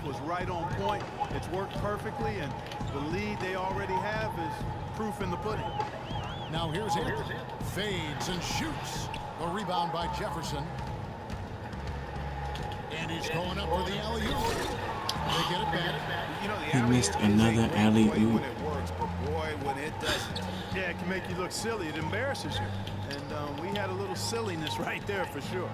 was right on point. It's worked perfectly, and the lead they already have is proof in the pudding. Now here's Anthony. Fades and shoots. The rebound by Jefferson. And he's going up for the alley-oop. They get it back. You know, He missed another alley-oop. When it works, but boy, when it doesn't. Yeah, it can make you look silly. It embarrasses you. And we had a little silliness right there for sure.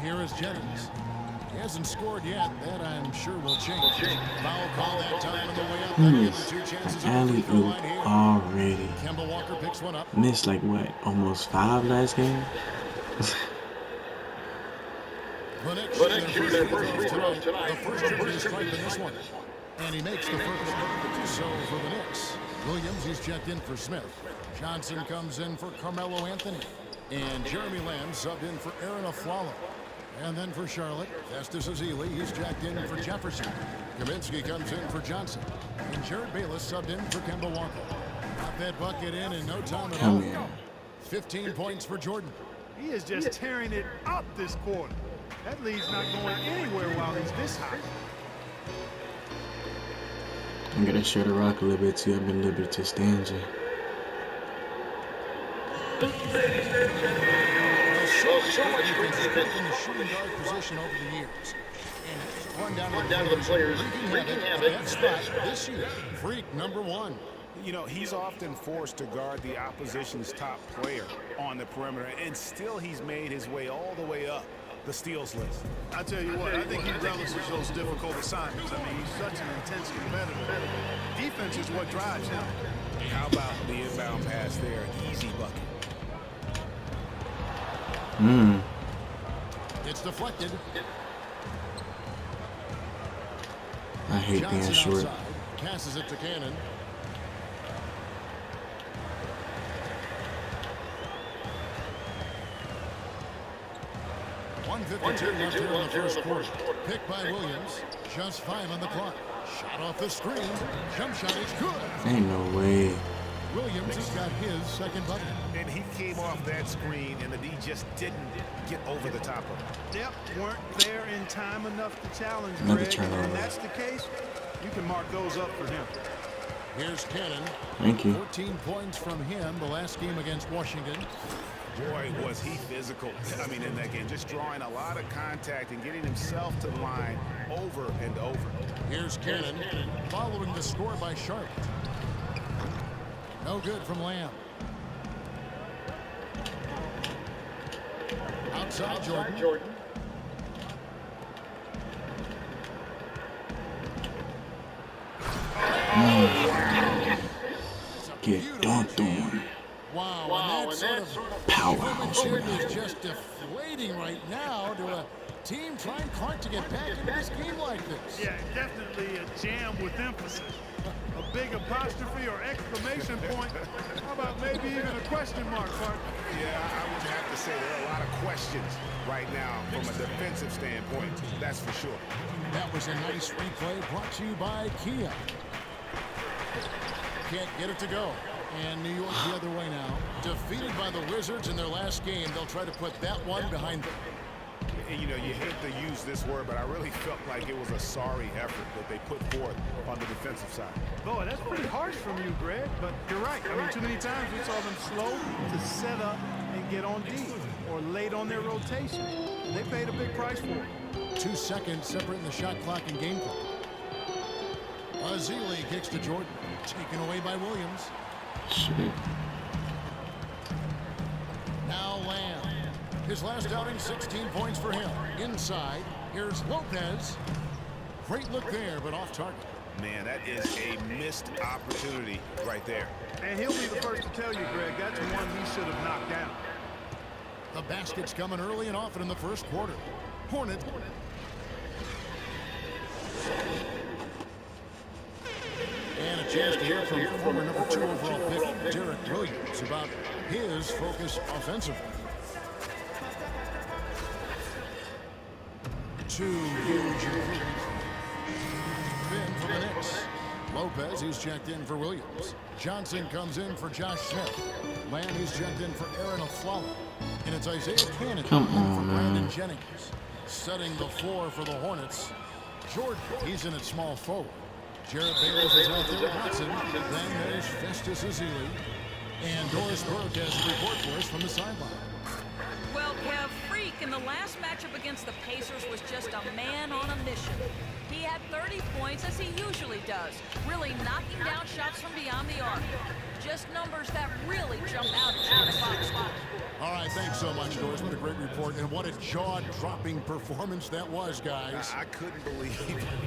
Here is Jennings. He hasn't scored yet. That, I'm sure, will change. Foul call that time on the way up. He missed an alley-oop already. Kemba Walker picks one up. Missed like what, almost 5 last game? The Knicks shoot their first free throw tonight. The first trigger is strike in this one. And he makes the first. So for the Knicks, Williams, he's checked in for Smith. Johnson comes in for Carmelo Anthony. And Jeremy Lamb subbed in for Aaron Aflalo. And then for Charlotte, Festus Ezeli, he's jacked in for Jefferson. Kaminsky comes in for Johnson. And Jared Bayless subbed in for Kemba Walker. Got that bucket in no time at all. 15 points for Jordan. He is just tearing it up this quarter. That lead's not going anywhere while he's this hot. I'm gonna show the rock a little bit too. I've been a little bit too stingy. So much in the shooting guard position over the years. And one down to the players wreaking havoc at that spot this year. Freak number 1. You know, he's often forced to guard the opposition's top player on the perimeter, and still he's made his way all the way up the steals list. I tell you what, I think he relishes those difficult assignments. I mean, he's such an intense competitor. Defense is what drives him. How about the inbound pass there? Easy bucket. It's deflected. I hate being Johnson short. outside. Passes it to Cannon. .152 left here in the first quarter. Picked by Williams. Just 5 on the clock. Shot off the screen. Jump shot is good. Ain't no way. Williams has got his second bucket. And he came off that screen, and the D just didn't get over the top of it. Yep, weren't there in time enough to challenge Another Greg. turnover. And that's the case, you can mark those up for him. Here's Cannon. Thank you. 14 points from him the last game against Washington. Boy, was he physical. I mean, in that game, just drawing a lot of contact and getting himself to the line over and over. Here's Cannon, following the score by Charlotte. No good from Lamb. Outside Jordan. Get dunked on. Wow, and that sort of Powerhouse. is just deflating right now to a team trying hard to get back into this game like this. Yeah, definitely a jam with emphasis. A big apostrophe or exclamation point. How about maybe even a question mark, partner? Yeah, I would have to say there are a lot of questions right now from a defensive standpoint. That's for sure. That was a nice replay brought to you by Kia. Can't get it to go. And New York the other way now. Defeated by the Wizards in their last game. They'll try to put that one behind them. You know, you hate to use this word, but I really felt like it was a sorry effort that they put forth on the defensive side. Boy, that's pretty harsh from you, Greg, but you're right. I mean, too many times we saw them slow to set up and get on D or late on their rotation. And they paid a big price for it. 2 seconds separating the shot clock and game clock. Ezeli kicks to Jordan. Taken away by Williams. Shit. Now Lamb. His last outing, 16 points for him. Inside, here's Lopez. Great look there, but off target. Man, that is a missed opportunity right there. And he'll be the first to tell you, Greg, that's one he should have knocked down. The basket's coming early and often in the first quarter. Hornet. And a chance to hear from former number 2 overall pick, Derek Williams, about his focus offensively. 2 huge Finn for the Knicks. Lopez, he's checked in for Williams. Johnson comes in for Josh Smith. Lamb, he's checked in for Aaron Aflalo. And it's Isaiah Cannon Come for on, Brandon man. Jennings. Setting the floor for the Hornets. Jordan, he's in at small forward. Jarrett Bayless is out there with Watson. Then there's Festus Ezeli. And Doris Burke has a report for us from the sideline. Well, Kev, Freak in the last matchup against the Pacers was just a man on a mission. He had 30 points, as he usually does, really knocking down shots from beyond the arc. Just numbers that really jump out at you in the box. All right, thanks so much, Doris. What a great report. And what a jaw-dropping performance that was, guys. I couldn't believe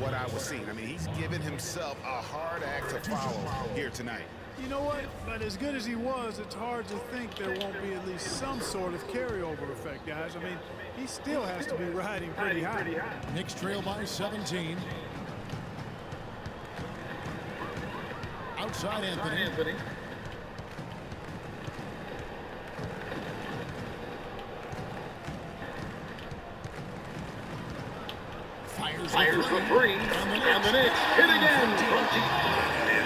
what I was seeing. I mean, he's given himself a hard act to follow here tonight. You know what? But as good as he was, it's hard to think there won't be at least some sort of carryover effect, guys. I mean, he still has to be riding pretty high. Knicks trail by 17. Outside Anthony. Fires the three. And the Knicks hit again.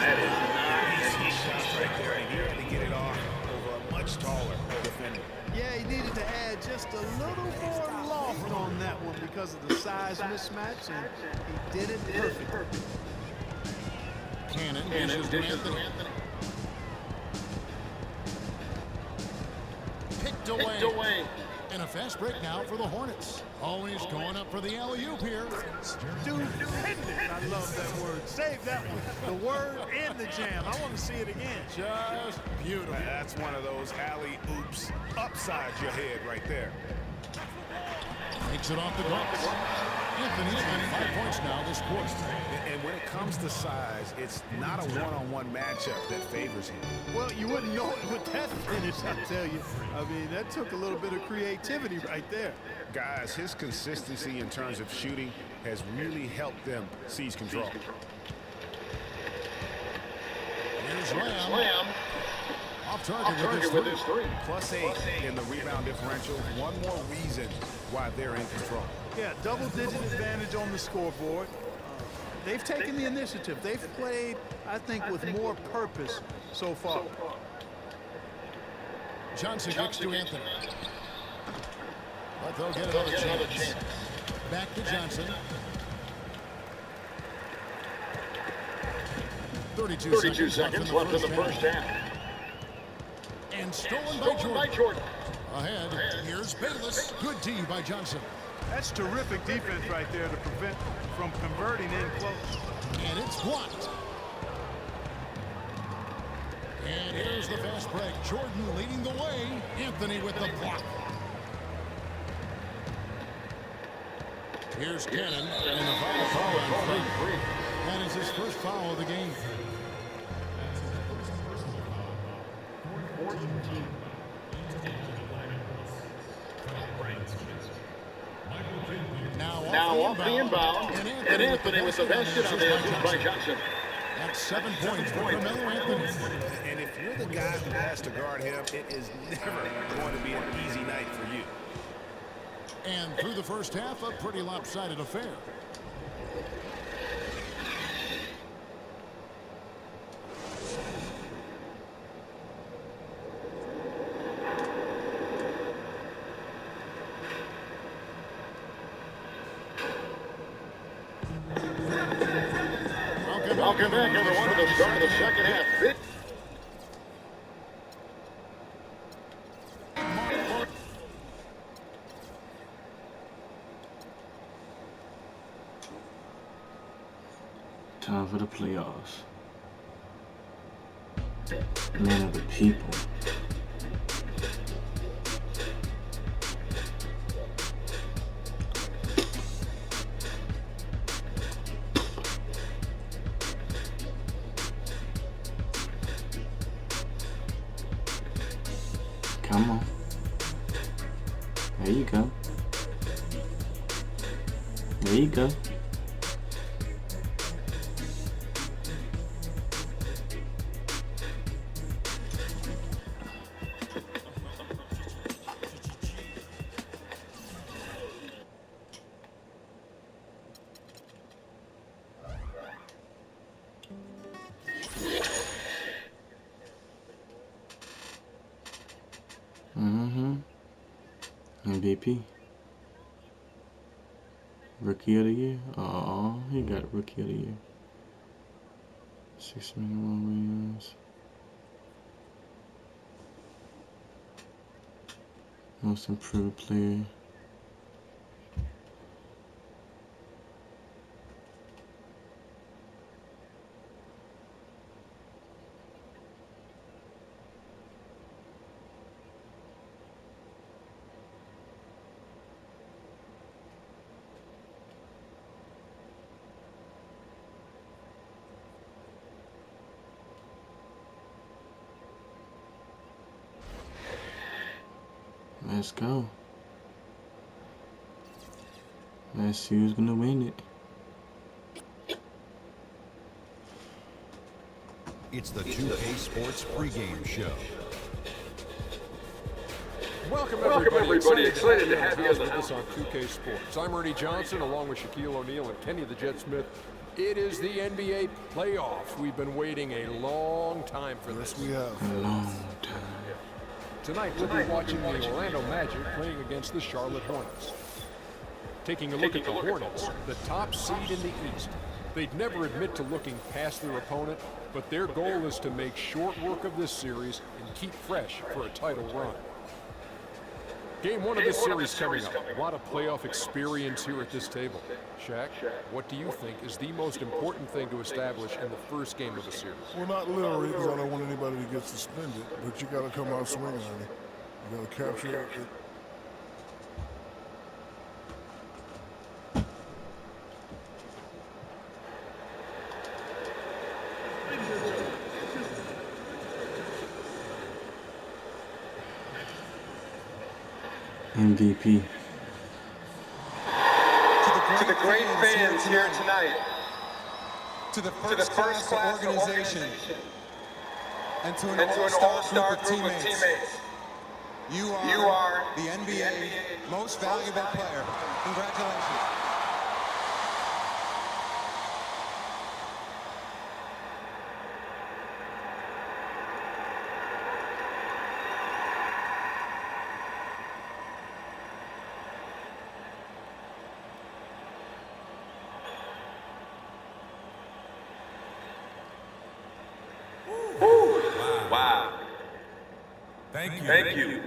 That is not easy shots right there. And he had to get it off over a much taller defender. Yeah, he needed to add just a little more loft on that one because of the size mismatch, and he did it perfectly. Cannon dishes to Anthony. Picked away. And a fast break now for the Hornets. Always going up for the alley-oop here. Stupendous. I love that word. Save that one. The word and the jam. I want to see it again. Just beautiful. That's one of those alley-oops upside your head right there. Takes it off the glass. Anthony's got 5 points now this quarter. And when it comes to size, it's not a one-on-one matchup that favors him. Well, you wouldn't know it with that finish, I tell you. I mean, that took a little bit of creativity right there. Guys, his consistency in terms of shooting has really helped them seize control. Here's Lamb. Off target with his three. +8 in the rebound differential. One more reason why they're in control. Yeah, double-digit advantage on the scoreboard. They've taken the initiative. They've played, I think, with more purpose so far. Johnson kicks to Anthony. But they'll get another chance. Back to Johnson. 32 seconds left in the first half. And stolen by Jordan. Ahead, here's Bayless. Good D by Johnson. That's terrific defense right there to prevent from converting in close. And it's blocked. And here's the fast break. Jordan leading the way. Anthony with the block. Here's Cannon. And the foul on Freak. That is his first foul of the game. Now off the inbound. And Anthony with the basket on the edge by Johnson. That's 7 points for Carmelo Anthony. And if you're the guy who has to guard him, it is never going to be an easy night for you. And through the first half, a pretty lopsided affair. Welcome back, everyone, to the start of the second half. Time for the playoffs. Man of the people. Come on. There you go. There you go. MVP. Rookie of the year? Oh, he got Rookie of the year. 6 minute Williams. Most improved player. Let's go. Let's see who's gonna win it. It's the 2K Sports pregame show. Welcome everybody. Excited to have you with us on 2K Sports. I'm Ernie Johnson, along with Shaquille O'Neal and Kenny the Jet Smith. It is the NBA playoffs. We've been waiting a long time for this. We have. A long time. Tonight we'll be watching the Orlando Magic playing against the Charlotte Hornets. Taking a look at the Hornets, the top seed in the East. They'd never admit to looking past their opponent, but their goal is to make short work of this series and keep fresh for a title run. Game one of this series coming up. A lot of playoff experience here at this table. Shaq, what do you think is the most important thing to establish in the first game of the series? Well, not literally, because I don't want anybody to get suspended, but you got to come out swinging on it. You got to capture it. MVP. To the great fans here tonight, to the first class organization, and to an all-star group of teammates, you are the NBA most valuable player. Congratulations. Wow. Thank you.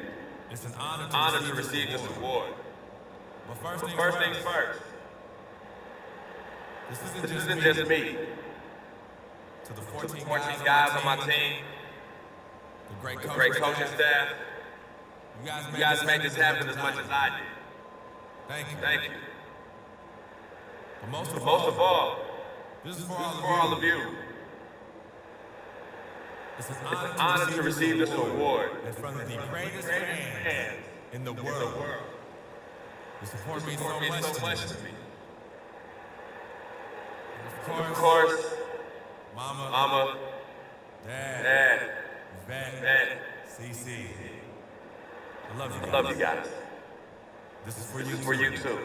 It's an honor to receive this award. But First things first. This isn't just me. To the To the 14 guys on my team, the the great coaching staff, you guys made this happen as much as I did. Thank you. But most of all, this is this for is for all of you. It's an It's an honor to receive this award in front of the greatest fans in the world. The support means so much to me. Of course, Mama, Dad, Vet, CC. I love you guys. This is for you too.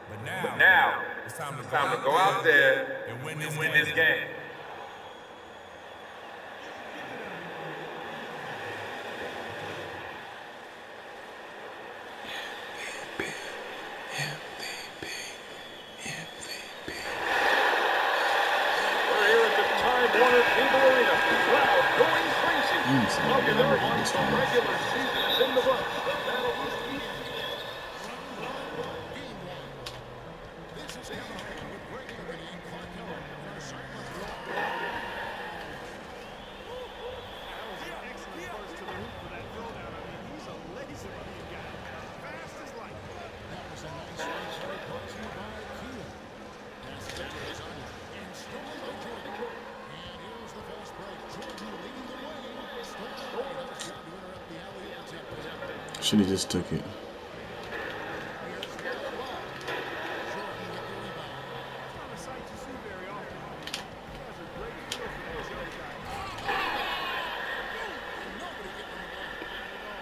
But Now, it's time to go out there and win this game. Should have just took it.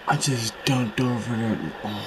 I just dunked over that. Oh.